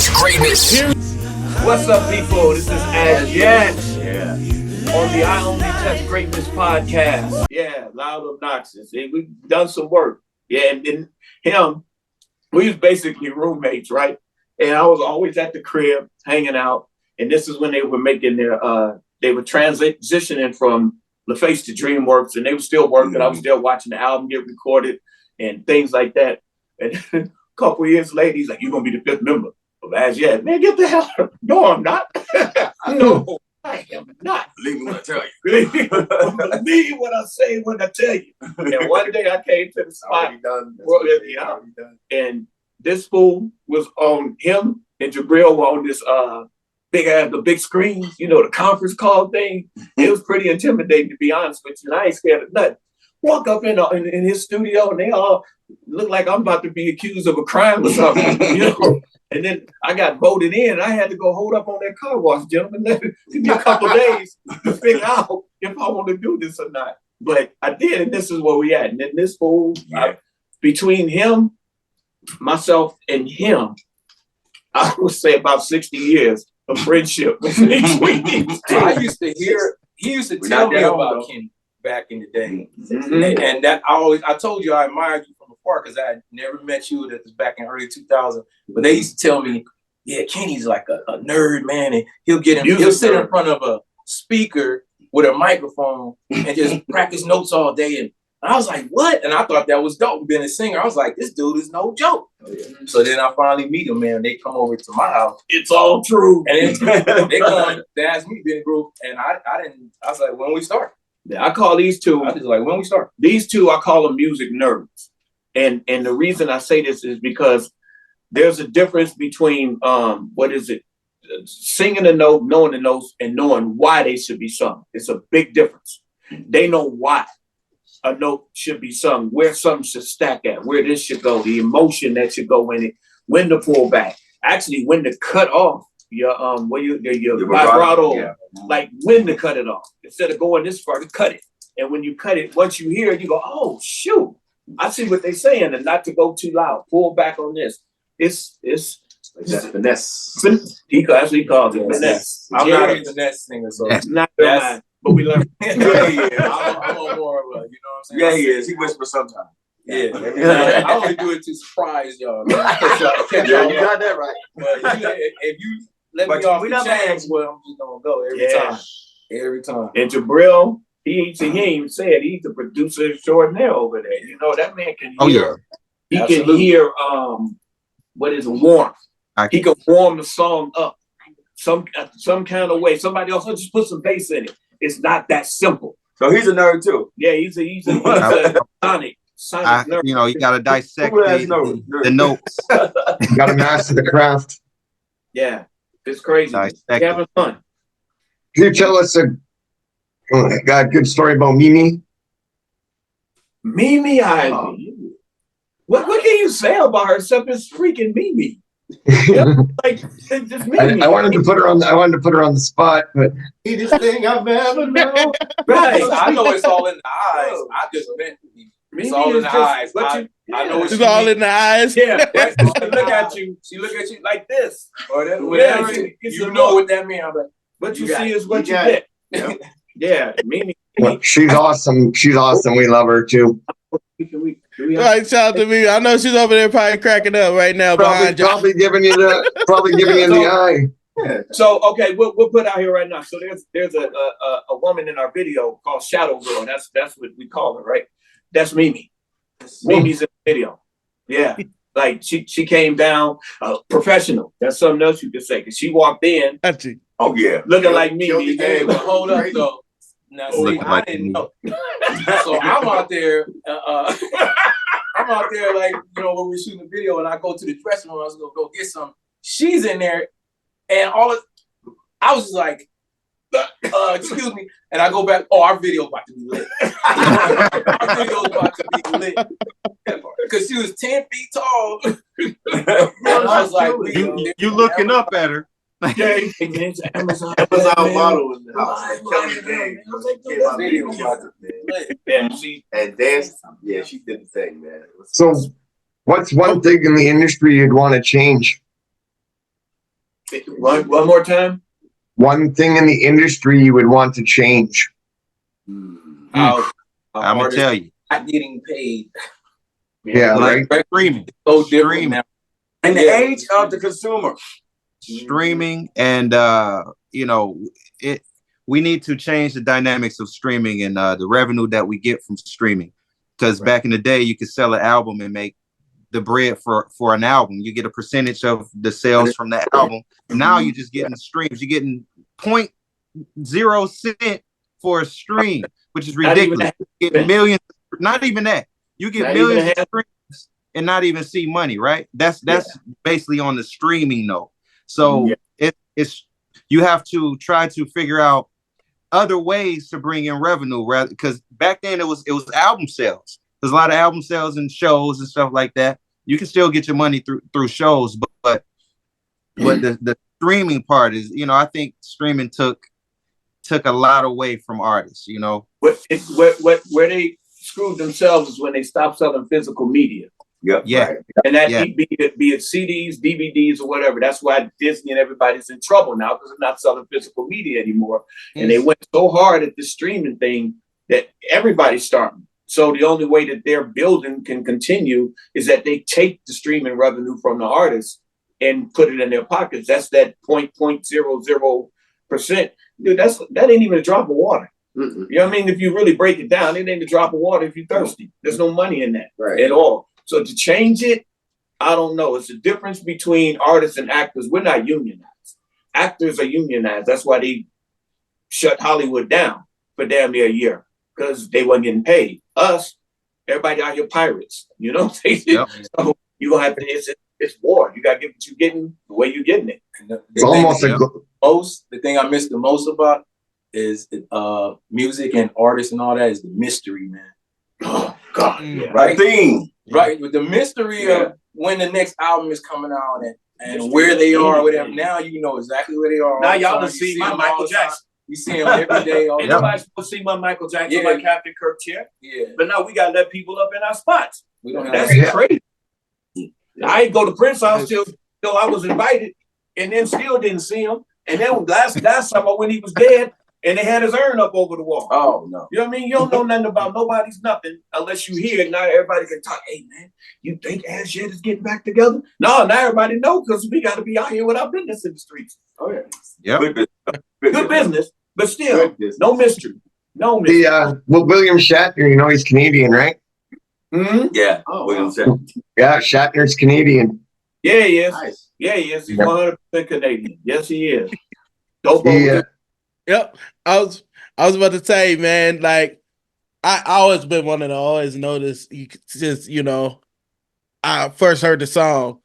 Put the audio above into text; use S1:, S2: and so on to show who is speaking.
S1: touch greatness.
S2: What's up, people? This is Az Yet.
S3: Yeah.
S2: On the I Only Touch Greatness podcast. Yeah, loud, obnoxious. And we've done some work. Yeah, and then him, we was basically roommates, right? And I was always at the crib hanging out. And this is when they were making their, they were transitioning from LaFace to DreamWorks, and they were still working. I was still watching the album get recorded and things like that. And a couple of years later, he's like, "You're going to be the fifth member of Az Yet." Man, get the hell out. No, I'm not. No, I am not.
S3: Believe me when I tell you.
S2: Believe what I say when I tell you. And one day I came to the spot. And this fool was on him and Jabril were on this the big screens, you know, the conference call thing. It was pretty intimidating, to be honest with you. And I ain't scared of nothing. Walk up in his studio and they all look like I'm about to be accused of a crime or something, you know. And then I got voted in. I had to go hold up on that car wash, gentlemen. It took me a couple of days to figure out if I want to do this or not. But I did, and this is where we at. And then this fool, between him, myself, and him, I would say about 60 years of friendship between these two.
S4: I used to hear, he used to tell me about Kenny back in the day. And that I told you I admired you from afar because I had never met you. That was back in early 2000. But they used to tell me, yeah, Kenny's like a nerd, man. And he'll sit in front of a speaker with a microphone and just practice notes all day. And I was like, what? And I thought that was dope. Being a singer, I was like, this dude is no joke. So then I finally meet him, man. They come over to my house.
S2: It's all true.
S4: And they come to ask me to be in the group. And I was like, when we start?
S2: Yeah, I call these two.
S4: I was like, when we start?
S2: These two, I call them music nerds. And the reason I say this is because there's a difference between singing a note, knowing the notes, and knowing why they should be sung. It's a big difference. They know why a note should be sung, where something should stack at, where this should go, the emotion that should go in it, when to pull back, actually when to cut off your vibrato, like when to cut it off. Instead of going this far, to cut it. And when you cut it, once you hear it, you go, oh shoot, I see what they're saying, and not to go too loud. Pull back on this. It's
S3: finesse.
S2: He actually calls it finesse.
S4: I'm not a finesse singer, so
S2: not that. But we learn.
S4: I'm on more of a, you know what I'm saying?
S3: Yeah, he is. He whispers sometimes.
S4: Yeah. I only do it to surprise y'all. Man.
S3: Yeah, you got that right.
S4: But if you let me off the chains, well, I'm just gonna go every time. Every time.
S2: And Jabril, he ain't even said he's the producer extraordinaire over there. You know, that man can hear. He can hear what is warmth. He can warm the song up some kind of way. Somebody else will just put some bass in it. It's not that simple.
S3: So he's a nerd too.
S2: Yeah, he's a sonic nerd.
S5: You know, you gotta dissect the notes.
S6: You gotta master the craft.
S2: Yeah, it's crazy. Having fun.
S6: Can you tell us got a good story about Mimi?
S2: Mimi Ivy. What can you say about her except it's freaking Mimi? Like just Mimi.
S6: I wanted to put her on the spot, but
S3: This thing I've ever known.
S2: Right.
S4: I know it's all in the eyes. I just meant it's all in the eyes. I know
S7: it's all in the eyes.
S2: Yeah. She look at you like this.
S4: Or that, whatever. You know what that means. I'm like,
S2: what you see is what you get. Yeah, Mimi.
S6: well, she's awesome. She's awesome. We love her too.
S7: Right, shout out to me. I know she's over there probably cracking up right now.
S6: Probably giving you the eye.
S2: So okay, we'll put out here right now. So there's a woman in our video called Shadow Girl. That's what we call her, right? That's Mimi. Mimi's in the video. Yeah. Like she came down professional. That's something else you could say. Cause she walked in.
S3: Oh yeah.
S2: Looking like Mimi.
S4: Hey, but hold up though. Now see, I didn't know. So I'm out there. I'm out there like, you know, when we're shooting the video and I go to the dressing room, I was gonna go get some. She's in there and I was just like, excuse me. And I go back, our video's about to be lit. Our video's about to be lit. Because she was 10 feet tall. And I was like,
S5: you looking up at her.
S2: Yeah, Amazon
S3: model in the house. And danced. Yeah, she did the thing, man.
S6: So, what's one thing in the industry you'd want to change?
S2: One more time.
S6: One thing in the industry you would want to change.
S4: I'm
S5: gonna tell you.
S4: Not getting paid.
S6: Yeah, right.
S5: Streaming.
S4: So different now.
S3: And the age of the consumer.
S5: Streaming and we need to change the dynamics of streaming and the revenue that we get from streaming. Because back in the day, you could sell an album and make the bread for an album. You get a percentage of the sales from the album. Now you're just getting streams. You're getting 0.0 cent for a stream, which is ridiculous. You get millions. Not even that. You get millions of streams and not even see money, right? That's basically on the streaming note. So it's you have to try to figure out other ways to bring in revenue, rather, because back then it was album sales. There's a lot of album sales and shows and stuff like that. You can still get your money through shows, but the streaming part is, I think streaming took a lot away from artists.
S2: Where they screwed themselves is when they stopped selling physical media.
S3: Yep.
S5: Yeah.
S2: Right. And that be it CDs, DVDs, or whatever. That's why Disney and everybody's in trouble now, because they're not selling physical media anymore. And they went so hard at the streaming thing that everybody's starting. So the only way that their building can continue is that they take the streaming revenue from the artists and put it in their pockets. That's that 0.00%. Dude, that ain't even a drop of water. You know what I mean? If you really break it down, it ain't a drop of water if you're thirsty. There's no money in that at all. So to change it, I don't know. It's the difference between artists and actors. We're not unionized. Actors are unionized. That's why they shut Hollywood down for damn near a year, because they weren't getting paid. Us, everybody out here pirates. You know, so you're gonna have to. It's war. You gotta get what you're getting the way you're getting it.
S6: It's almost
S4: the thing I miss the most about is music and artists and all that is the mystery, man.
S2: Oh God,
S4: right?
S3: Thing.
S4: Right, with the mystery of when the next album is coming out and where they are, whatever. Now you know exactly where they are.
S2: Now y'all done see my Michael Jackson.
S4: You see him every day.
S2: Anybody's supposed to see my Michael Jackson like Captain Kirk chair. Yeah. But now we gotta let people up in our spots.
S4: We don't have
S2: That's crazy. I ain't go to Prince's house till I was invited, and then still didn't see him. And then last summer when he was dead, and they had his urn up over the wall.
S3: Oh no!
S2: You know what I mean? You don't know nothing about nobody's nothing unless you hear it. Now everybody can talk. Hey man, you think Az Yet is getting back together? No, now everybody know, because we got to be out here with our business in the streets.
S3: Oh yeah.
S5: Yep.
S2: Good business, but still no mystery. No mystery.
S6: William Shatner, he's Canadian, right?
S2: Mm-hmm.
S3: Yeah. Oh, William Shatner.
S6: Yeah, Shatner's Canadian.
S2: Yeah, he is.
S3: Nice.
S2: Yeah, he is. He's 100% Canadian. Yes, he is. Dope.
S7: Yep. I was about to say, man, like I always been wanting to always notice, since I first heard the song,